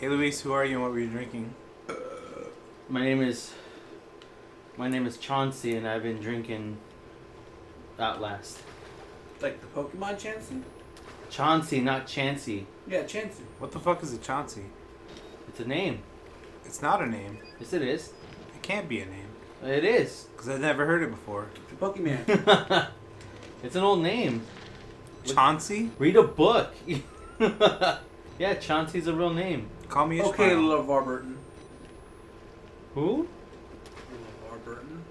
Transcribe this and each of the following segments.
Hey Luis, who are you and what were you drinking? My name is Chauncey, and I've been drinking Outlast. Like the Pokemon Chansey? Chauncey, not Chancey. Yeah, Chansey. What the fuck is a Chauncey? It's a name. It's not a name. Yes, it is. It can't be a name. It is. Because I've never heard it before. The Pokemon. It's an old name. Chauncey? Read a book. Yeah, Chauncey's a real name. Call me a Okay, Ishmael. LeVar Burton. Who? LeVar Burton.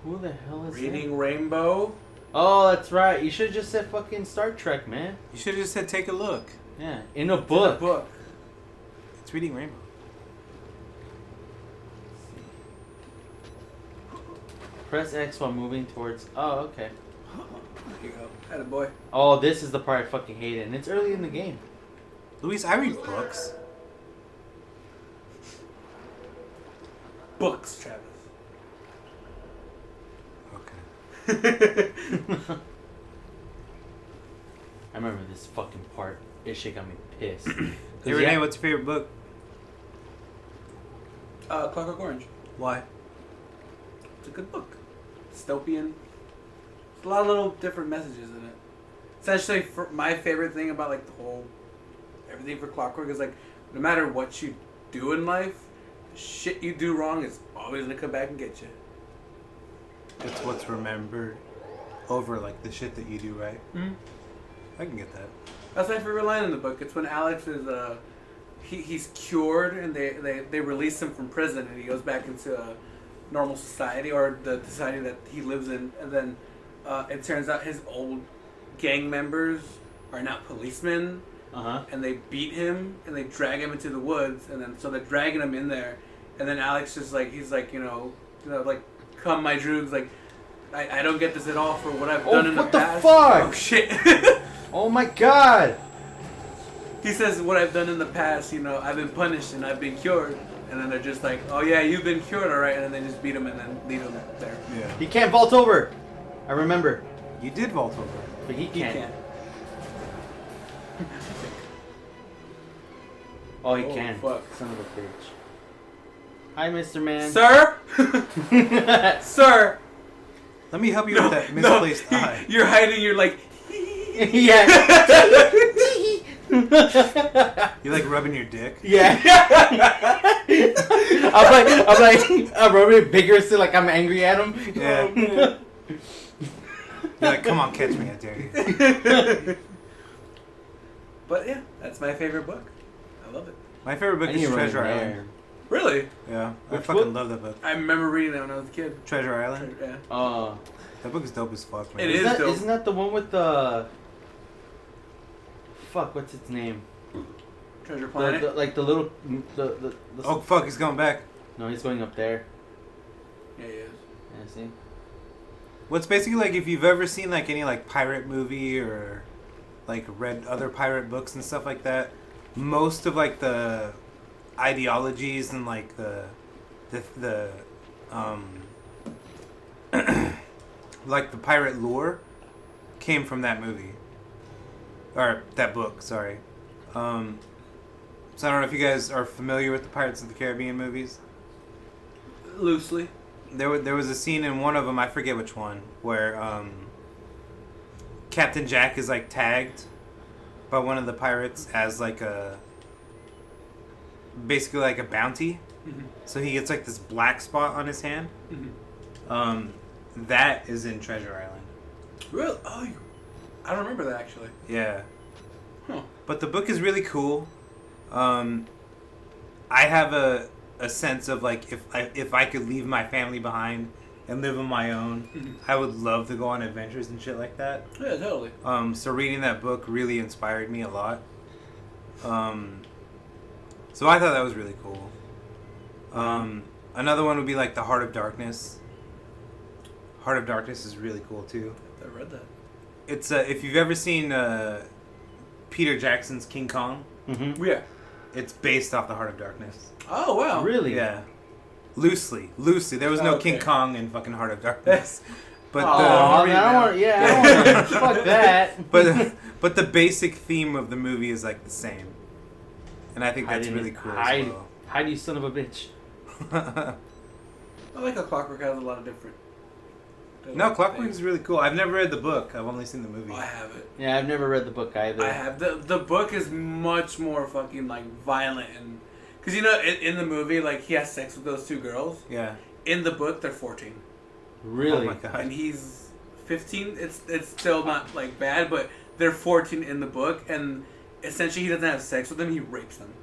Who the hell is Reading that? Rainbow. Oh, that's right. You should have just said fucking Star Trek, man. You should have just said take a look. Yeah, in a book. In a book. It's Reading Rainbow. Press X while moving towards... Oh, okay. There you go. Had boy. Oh, this is the part I fucking hate it. And it's early in the game. Luis, I read books. Books, Travis. Okay. I remember this fucking part. This shit got me pissed. Hey Renee, what's your favorite book? Clockwork Orange. Why? It's a good book. Dystopian. There's a lot of little different messages in it. Essentially, for my favorite thing about like the whole everything for Clockwork is like no matter what you do in life, the shit you do wrong is always gonna come back and get you. It's what's remembered over like the shit that you do right. Mm-hmm. I can get that. That's my favorite line in the book. It's when Alex is he's cured and they release him from prison and he goes back into a normal society or the society that he lives in, and then it turns out his old gang members are now policemen. And they beat him and they drag him into the woods, and then so they're dragging him in there, and then Alex just like he's like you know like come my droogs, like I don't get this at all for what I've done in the past. What the fuck? Oh shit. Oh my god. He says what I've done in the past, you know, I've been punished and I've been cured, and then they're just like, oh yeah, you've been cured, all right, and then they just beat him and then leave him there. Yeah. He can't vault over. I remember. You did vault over. But he can't. He can't. Oh, he Oh, can. fuck. Son of a bitch. Hi, Mr. Man. Sir? Sir? Let me help you with that misplaced eye. You're hiding, you're like... Yeah. You like rubbing your dick? Yeah. I'm rubbing it vigorously like I'm angry at him. Yeah. Oh, man. You're like, come on, catch me, I dare you. But yeah, that's my favorite book. I love it. My favorite book is Treasure Island. Really? Yeah, I Which fucking book? love that book. I remember reading that when I was a kid. Treasure Island? Yeah. That book is dope as fuck, man. It is dope. Isn't that the one with the... Fuck, what's its name? Treasure Planet? Like the little... The Oh, fuck, he's going back. No, he's going up there. Yeah, he is. Yeah, see? What's basically like if you've ever seen like any like pirate movie or like read other pirate books and stuff like that, most of like the ideologies and like the like the pirate lore came from that movie or that book. Sorry. So I don't know if you guys are familiar with the Pirates of the Caribbean movies. Loosely. There was a scene in one of them, I forget which one, where Captain Jack is like tagged by one of the pirates as like basically like a bounty. Mm-hmm. So he gets like this black spot on his hand. Mm-hmm. That is in Treasure Island. Really? Oh, I don't remember that actually. Yeah. Huh. But the book is really cool. I have a sense of like if I could leave my family behind and live on my own, Mm-hmm. I would love to go on adventures and shit like that. Yeah, totally. So reading that book really inspired me a lot. So I thought that was really cool. Another one would be like The Heart of Darkness. Heart of Darkness is really cool too. I read that. It's if you've ever seen Peter Jackson's King Kong, Mm-hmm. Yeah. it's based off The Heart of Darkness. Oh, wow. Really? Yeah. Loosely. There was no Okay. King Kong in fucking Heart of Darkness. But Oh, I I don't want. Yeah, I don't want. Fuck that. but the basic theme of the movie is like the same. And I think that's really cool as well. Hide, you son of a bitch. I like how Clockwork has a lot of different. No, Clockwork is really cool. I've never read the book. I've only seen the movie. I have it. Yeah, I've never read the book either. I have. The book is much more fucking like violent and because you know in the movie like he has sex with those two girls. Yeah. In the book they're 14. Really? Oh my god. And he's 15. It's still not like bad, but they're 14 in the book, and essentially he doesn't have sex with them. He rapes them.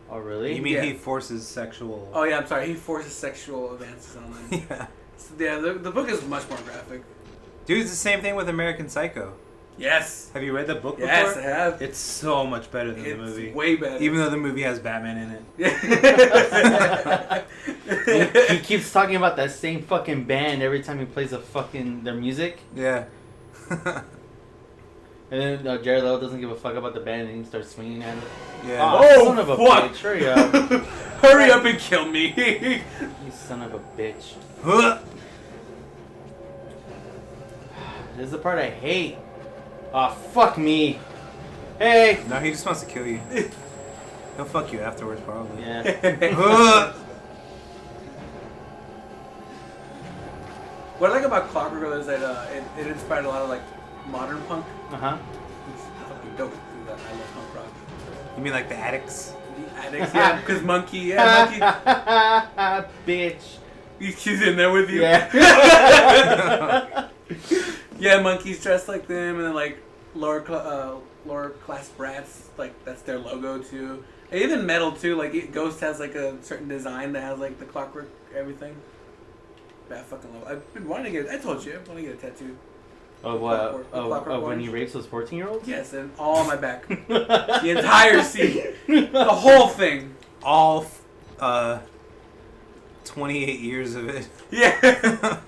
Oh really? You mean Yeah. he forces sexual? Oh yeah, I'm sorry. He forces sexual advances on them. Yeah. So, yeah, the book is much more graphic. Dude, it's the same thing with American Psycho. Yes. Have you read the book Yes, before? I have. It's so much better than It's the movie. way better. Even though the movie has Batman in Yeah. He keeps talking about that same fucking band every time he plays their music. it. Yeah. And then Jared Leto doesn't give a fuck about the band and he starts swinging at it. Yeah. Oh, son of a fuck. bitch. Hurry up. Hurry up and kill me. You son of a bitch. Huh. This is the part I hate. Oh, fuck me. Hey. No, he just wants to kill you. He'll fuck you afterwards, probably. Yeah. Huh. What I like about Clockwork is that it inspired a lot of like modern punk. Uh-huh. It's fucking dope. I love punk rock. You mean like the Addicts? The Addicts, yeah, because Monkey, Monkey, Bitch. he's in there with you. Yeah. Yeah, Monkey's dressed like them, and then like lower class brats, like that's their logo too. And even metal too. Like Ghost has like a certain design that has like the Clockwork everything. But I fucking love it. I've been wanting to get. I told you, I want to get a tattoo. Of Clockwork- what? Clockwork Of when Orange. he rapes those 14-year-olds? Yes, and all on my back, the entire scene, the whole thing. All 28 years of it. Yeah.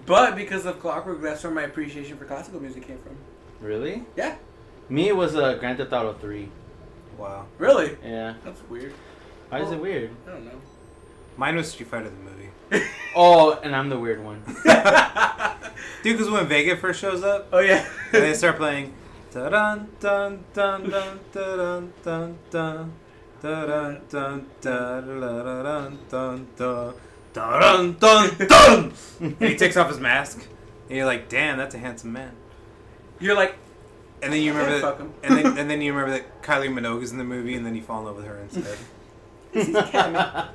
But because of Clockwork, that's where my appreciation for classical music came from. Really? Yeah. Me, it was Grand Theft Auto 3. Wow. Really? Yeah. That's weird. Why is it weird? I don't know. Mine was Street Fighter the movie. Oh, and I'm the weird one. Dude, because when Vega first shows up, Oh yeah. and they start playing dun dun dun dun dun dun dun dun dun dun dun dun dun dun dun, and he takes off his mask, and you're like, damn, that's a handsome man. You're like, And then you remember Yeah, that, fuck him. and then you remember that Kylie Minogue's in the movie, and then you fall in love with her instead. she's a Cammy.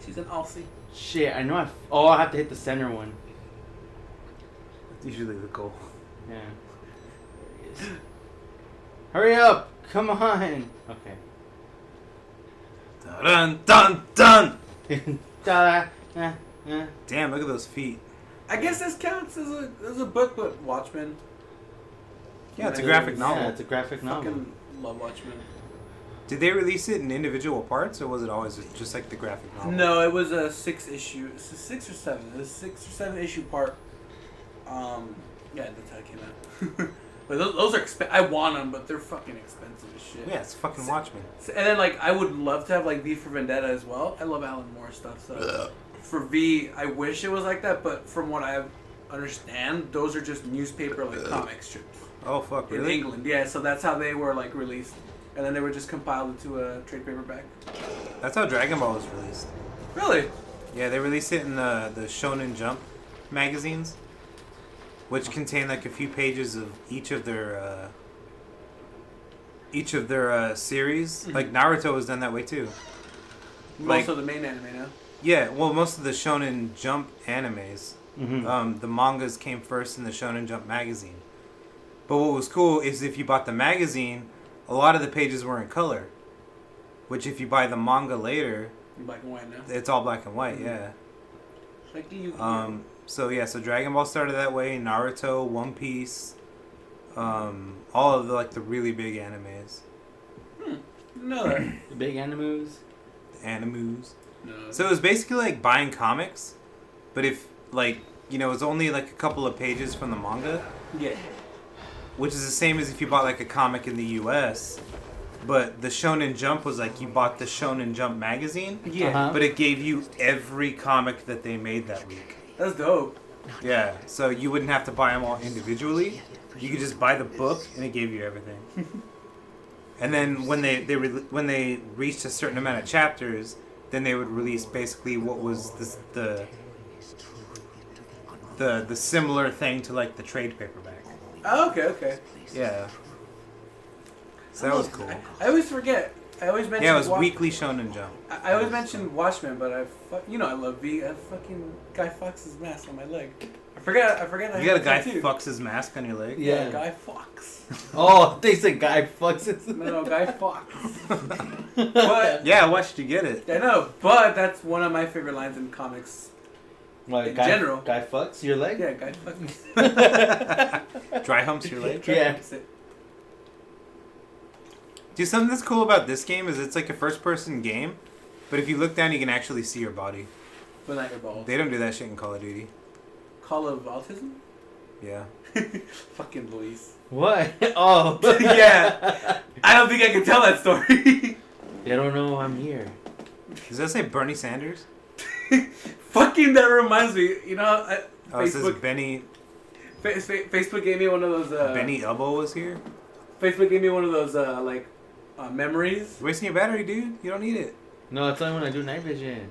She's an Aussie. Shit, I know I have to hit the center one. That's usually the goal. Yeah. There he is. Hurry up! Come on! Okay. Dun dun dun. Da, Damn, look at those feet. I guess this counts as a book, but Watchmen. Yeah, it's a graphic novel. Yeah, it's a graphic novel. Fucking love Watchmen. Did they release it in individual parts, or was it always just like the graphic novel? No, it was a 6 issue. It's a 6 or 7. It was a 6 or 7 issue part. Yeah, that's how it came out. But those are I want them, but they're fucking expensive as shit. Yeah, it's fucking Watchmen. And then like I would love to have like V for Vendetta as well. I love Alan Moore stuff. So for V, I wish it was like that. But from what I understand, those are just newspaper like comic strips Oh fuck, in really? England. Yeah, so that's how they were like released, and then they were just compiled into a trade paperback. That's how Dragon Ball was released. Really? Yeah, they released it in the Shonen Jump magazines, which contain like a few pages of each of their series. Mm-hmm. Like Naruto was done that way too. Most Like- of the main anime now. Yeah, well, most of the Shonen Jump animes, Mm-hmm. the mangas came first in the Shonen Jump magazine. But what was cool is if you bought the magazine, a lot of the pages were in color. Which if you buy the manga later, In black and white now. it's all black and white, yeah. Like you. So Dragon Ball started that way, Naruto, One Piece, all of the really big animes. No, that. The big animus. Animus. No. So it was basically like buying comics, but if it's only like a couple of pages from the manga, Yeah. which is the same as if you bought like a comic in the US. But the Shonen Jump was like you bought the Shonen Jump magazine, Yeah. Uh-huh. but it gave you every comic that they made that week. That's dope. Yeah, so you wouldn't have to buy them all individually. You could just buy the book, and it gave you everything. And then when when they reached a certain amount of chapters, then they would release basically what was the similar thing to like the trade paperback. Oh, okay. Yeah. So that was cool. I always forget. I always mention. Yeah, it was Weekly Shonen Jump. I always mention Watchmen, but I love V. I have fucking Guy Fawkes's mask on my leg. I forget. You got a Guy fucks his mask on your leg? Yeah, Guy Fawkes. Oh, they said Guy fucks his. No, Guy Fawkes. But yeah, I watched you get it. I know, but that's one of my favorite lines in comics. Like in general. Guy fucks your leg? Yeah, Guy fucks. Dry humps your leg? Yeah. Dude, something that's cool about this game is it's like a first-person game, but if you look down, you can actually see your body. But not your balls. They don't do that shit in Call of Duty. Call of Autism? Yeah. Fucking Luis. What? Oh. Yeah. I don't think I can tell that story. They don't know I'm here. Does that say Bernie Sanders? Fucking, that reminds me. You know, Oh, it says Benny... Facebook gave me one of those... Benny Elbow was here? Facebook gave me one of those, memories. You're wasting your battery, dude. You don't need it. No, it's only when I do night vision.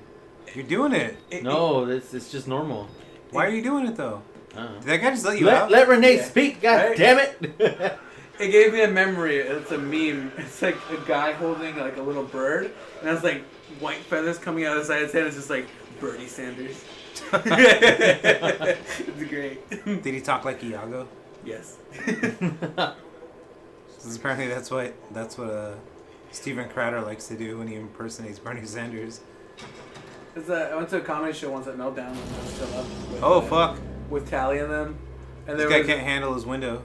You're doing it. No, it's just normal. Why are you doing it, though? Uh-huh. Did that guy just let you out? Let Renee speak, god Right? damn it! It gave me a memory. It's a meme. It's like a guy holding like a little bird, and it's like white feathers coming out of the side of his head. It's just like Bernie Sanders. It's great. Did he talk like Iago? Yes. Apparently that's what Steven Crowder likes to do when he impersonates Bernie Sanders. I went to a comedy show once at Meltdown and I was still up. With, Fuck. With Tally and them. And This guy can't handle his window.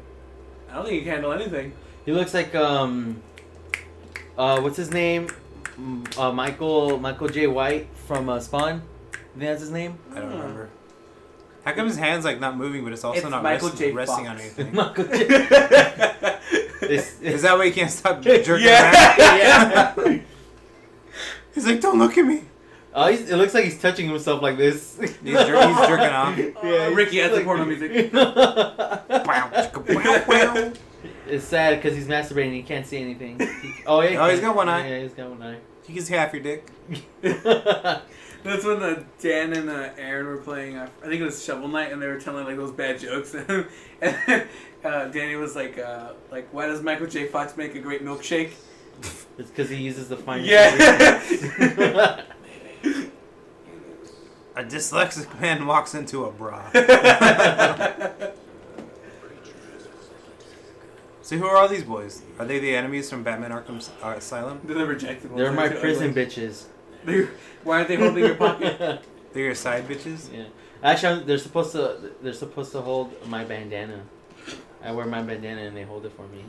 I don't think he can handle anything. He looks like what's his name? Michael J. White from Spawn. You think that's his name? I don't remember. How come his hand's like not moving, but it's also It's not Michael J. resting Fox. on anything? Michael J. Is that why he can't stop jerking Yeah. around? Yeah. He's like, don't look at me. Oh, it looks like he's touching himself like this. He's jerking off. Yeah, Ricky, that's like- the porno music. It's sad because he's masturbating. He can't see anything. Oh, yeah. Oh, he's got one eye. Yeah, he's got one eye. You can see half your dick. That's when Dan and Aaron were playing. I think it was Shovel Knight, and they were telling like those bad jokes. And Danny was like, why does Michael J. Fox make a great milkshake? It's because he uses the fine. Yeah. A dyslexic man walks into a bra. So who are all these boys? Are they the enemies from Batman Arkham Asylum? They're the rejected ones. They're my too prison ugly. bitches. Why aren't they holding your pocket? They're your side bitches? Yeah. Actually, they're supposed to hold my bandana. I wear my bandana and they hold it for me.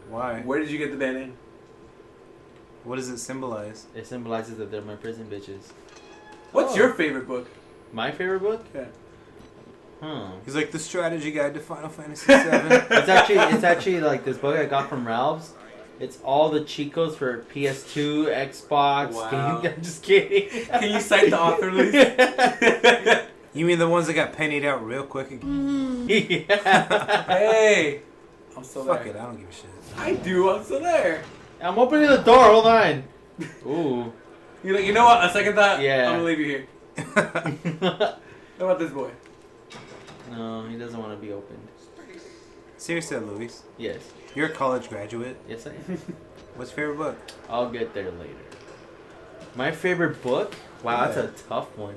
Why? Where did you get the bandana? What does it symbolize? It symbolizes that they're my prison bitches. What's your favorite book? My favorite book? Yeah. He's like the strategy guide to Final Fantasy VII. It's actually like this book I got from Ralph's. It's all the cheat codes for PS2, Xbox. Wow. I'm just kidding. Can you cite the author list? You mean the ones that got pennied out real quick? Yeah. Hey, I'm still Fuck there. it, I don't give a shit. I do. I'm still there. I'm opening the door. Hold on. Ooh. You know what? A second thought. Yeah. I'm gonna leave you here. What about this boy? No, he doesn't want to be opened. Seriously, Luis. Yes. You're a college graduate. Yes, I am. What's your favorite book? I'll get there later. My favorite book? Wow, Yeah. that's a tough one.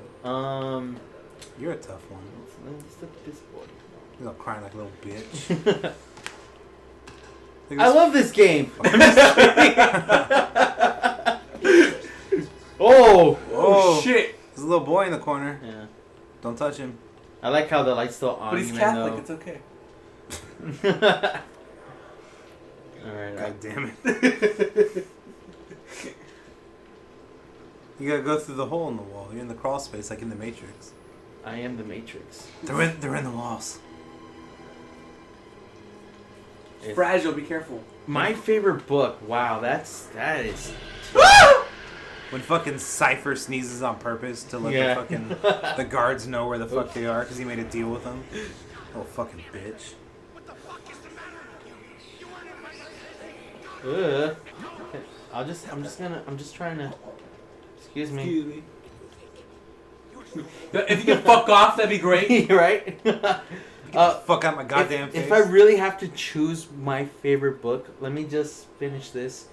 You're a tough one. Let's look at this boy. You're all crying like a little bitch. Look at I this- love this game. I'm just kidding. Oh! Oh, shit! There's a little boy in the corner. Yeah. Don't touch him. I like how the light's still on. But he's even Catholic. though- It's okay. Alright. God damn it. You gotta go through the hole in the wall. You're in the crawl space like in the Matrix. I am the Matrix. They're in the walls. If- Fragile. Be careful. My favorite book. Wow, that is. When fucking Cypher sneezes on purpose to let Yeah. the fucking the guards know where the fuck they are because he made a deal with them. Oh fucking bitch. Ugh. I'm just trying to. Excuse me. If you could fuck off, that'd be great. Right? Fuck out my goddamn face. If I really have to choose my favorite book, let me just finish this.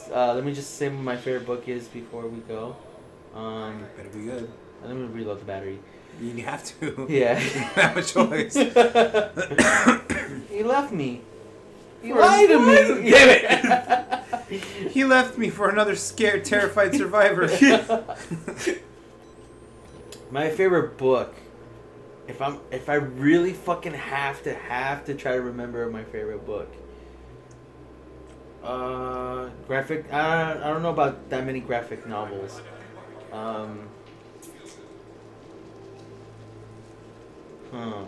Let me just say what my favorite book is before we go. Better be good. Let me reload the battery. You have to. Yeah. You don't have a choice. He left me. He lied to me. Damn it! He left me for another scared, terrified survivor. My favorite book. If I really fucking have to try to remember my favorite book. Graphic. I don't know about that many graphic novels. It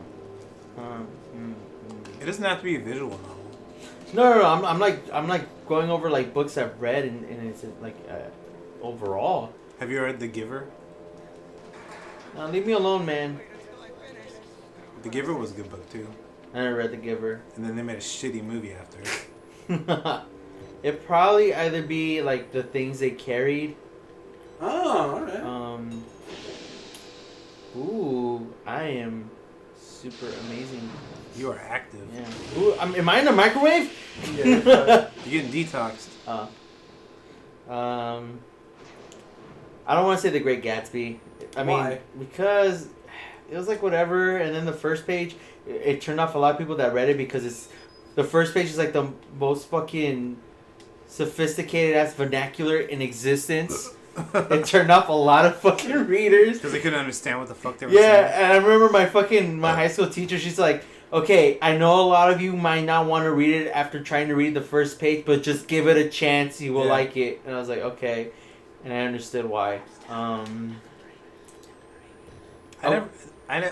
doesn't have to be a visual novel. No. I'm like going over like books I've read and it's like overall. Have you read The Giver? Now leave me alone, man. The Giver was a good book too. I never read The Giver. And then they made a shitty movie after it. It'd probably either be like The Things They Carried. Oh, alright. Ooh, I am super amazing. You are active. Yeah. Ooh, am I in the microwave? Yeah, You're getting detoxed. I don't want to say The Great Gatsby. I mean, Why? because it was like whatever, and then the first page, it turned off a lot of people that read it because the first page is like the most fucking sophisticated ass vernacular in existence. It turned off a lot of fucking readers. Because they couldn't understand what the fuck they were Yeah, saying. and I remember my high school teacher, she's like, okay, I know a lot of you might not want to read it after trying to read the first page, but just give it a chance, you will like it. And I was like, okay. And I understood why. I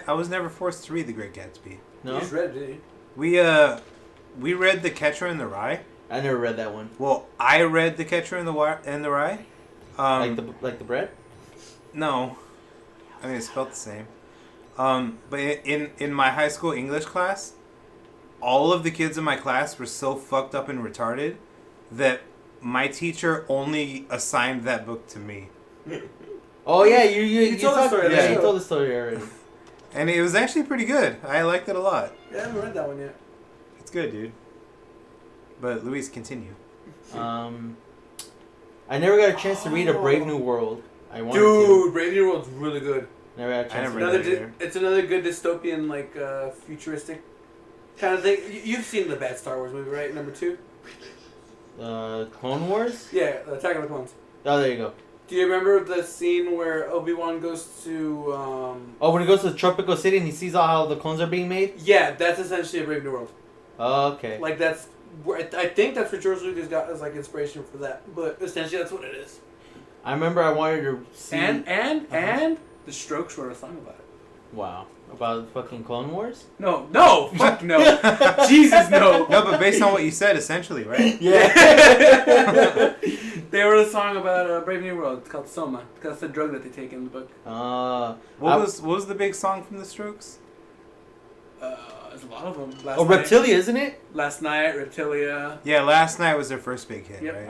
was never forced to read The Great Gatsby. No? You just read it, didn't you? We read The Catcher in the Rye. I never read that one. Well, I read The Catcher in the Rye. Like the bread? No, I mean it's spelled the same. But in my high school English class, all of the kids in my class were so fucked up and retarded that my teacher only assigned that book to me. Oh yeah, you told the story. Yeah, you told the story already. And it was actually pretty good. I liked it a lot. Yeah, I haven't read that one yet. It's good, dude. But Luis, continue. I never got a chance to read A Brave New World. I wanted Dude, Brave New World's really good. Never had a chance. I never read that either. It's another good dystopian, like futuristic kind of thing. You've seen the bad Star Wars movie, right? Number 2. Clone Wars? Yeah, Attack of the Clones. Oh, there you go. Do you remember the scene where Obi-Wan goes to? Oh, when he goes to the tropical city and he sees all how the clones are being made. Yeah, that's essentially a Brave New World. Oh, okay. Like that's where I think that's where George Lucas got as like inspiration for that. But essentially, that's what it is. I remember I wanted to see. And the Strokes wrote a song about it. Wow. About fucking Clone Wars? No, fuck no, Jesus no. No, but based on what you said, essentially, right? Yeah. They wrote a song about Brave New World. It's called Soma. That's the drug that they take in the book. What was the big song from the Strokes? There's a lot of them. Reptilia, isn't it? Last Night, Reptilia. Yeah, Last Night was their first big hit, Yep. right?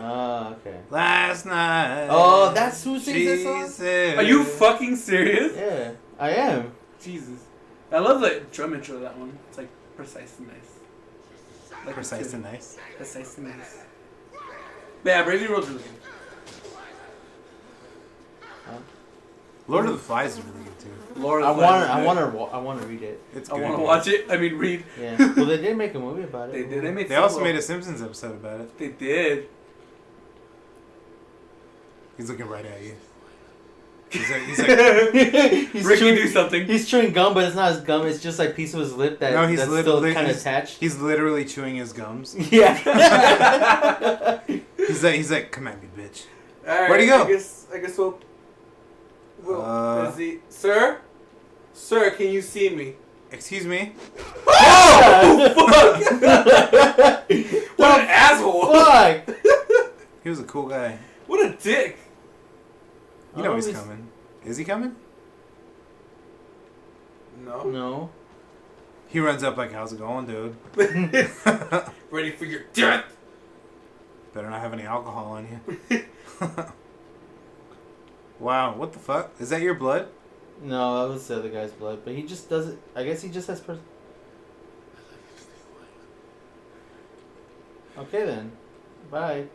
Okay. Last night. Oh, that's who sings this song? Jesus. Are you fucking serious? Yeah, I am. Jesus. I love the drum intro of that one. It's like precise and nice. Like Precise and nice. Precise and nice. But yeah, Brave New World's really good. Lord of the Flies is really good too. Lord I of the Flies is want to read it. It's I good. want to watch it. I mean, read. Yeah. Well, they did make a movie about it. They did. They also made a Simpsons episode about it. They did. He's looking right at you. He's like he's Ricky, chewing, do something. He's chewing gum, but it's not his gum. It's just like a piece of his lip that's still kind of attached. He's literally chewing his gums. Yeah. He's like, come at me, bitch. All right, Where'd he go? I guess we'll. Is he, sir, can you see me? Excuse me. Oh fuck! What an asshole! Fuck! He was a cool guy. What a dick! You know he's coming. Is he coming? No. No. He runs up like, how's it going, dude? Ready for your death? Better not have any alcohol on you. Wow, what the fuck? Is that your blood? No, that was the other guy's blood. But he just does it. I guess he just has. Okay then. Bye.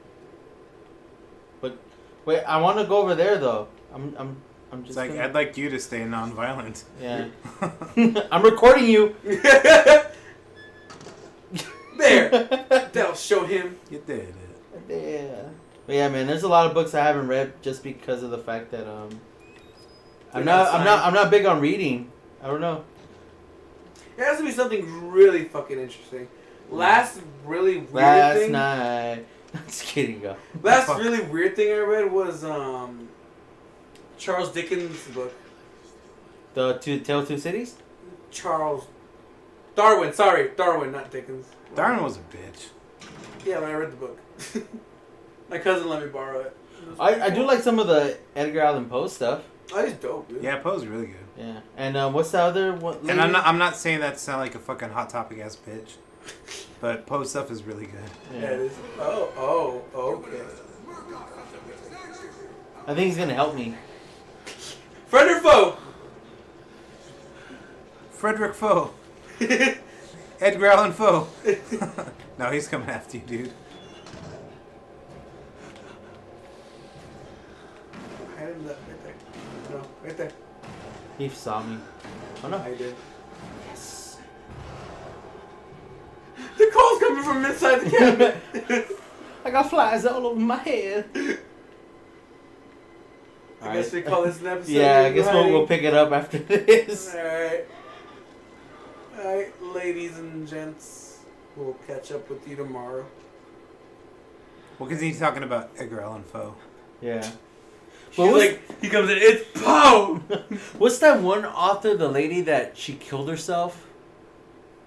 But wait, I want to go over there though. I'm It's just. like, Gonna... I'd like you to stay non-violent. Yeah. I'm recording you. There. That'll show him. You did it. Yeah. But yeah, man. There's a lot of books I haven't read just because of the fact that I'm not big on reading. I don't know. It has to be something really fucking interesting. Last really weird Last thing. night. Just kidding, go. Last Fuck. really weird thing I read was Charles Dickens' book. The Tale of Two Cities? Charles Darwin. Sorry, Darwin, not Dickens. Darwin was a bitch. Yeah, but I read the book. My cousin let me borrow it. I do like some of the Edgar Allan Poe stuff. Oh, he's dope, dude. Yeah, Poe's really good. Yeah. And what's the other one? And I'm not saying that to sound like a fucking Hot Topic ass bitch, but Poe's stuff is really good. Yeah, it is. Oh, okay. I think he's gonna help me. Friend or foe? Frederick Foe. Edgar Allan Poe. No, he's coming after you, dude. Hide in the right there. No, right there. He saw me. Oh no. I did. Yes. The call's coming from inside the cabinet. I got flies all over my head. I guess we call this an episode. Yeah, I guess we'll pick it up after this. Alright. Alright, ladies and gents. We'll catch up with you tomorrow. Well, because he's talking about Edgar Allan Poe. Yeah. But he comes in, it's Poe! What's that one author, the lady that she killed herself?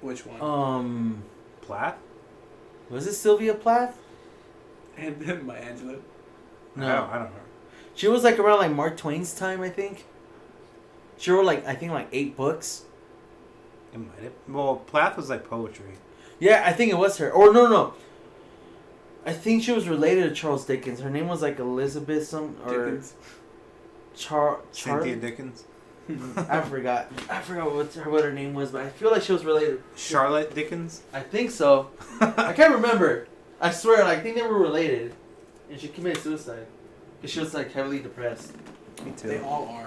Which one? Plath? Was it Sylvia Plath? And then Maya Angelou. No. I don't know. She was like around like Mark Twain's time, I think. She wrote like, I think like 8 books. It might have. Well, Plath was like poetry. Yeah, I think it was her. Or no. I think she was related to Charles Dickens. Her name was like Elizabeth Dickens. Cynthia Dickens. I forgot what her name was, but I feel like she was related. Charlotte Dickens. I think so. I can't remember. I swear, I think they were related. And she committed suicide. Because she was like heavily depressed. Me too. They all are.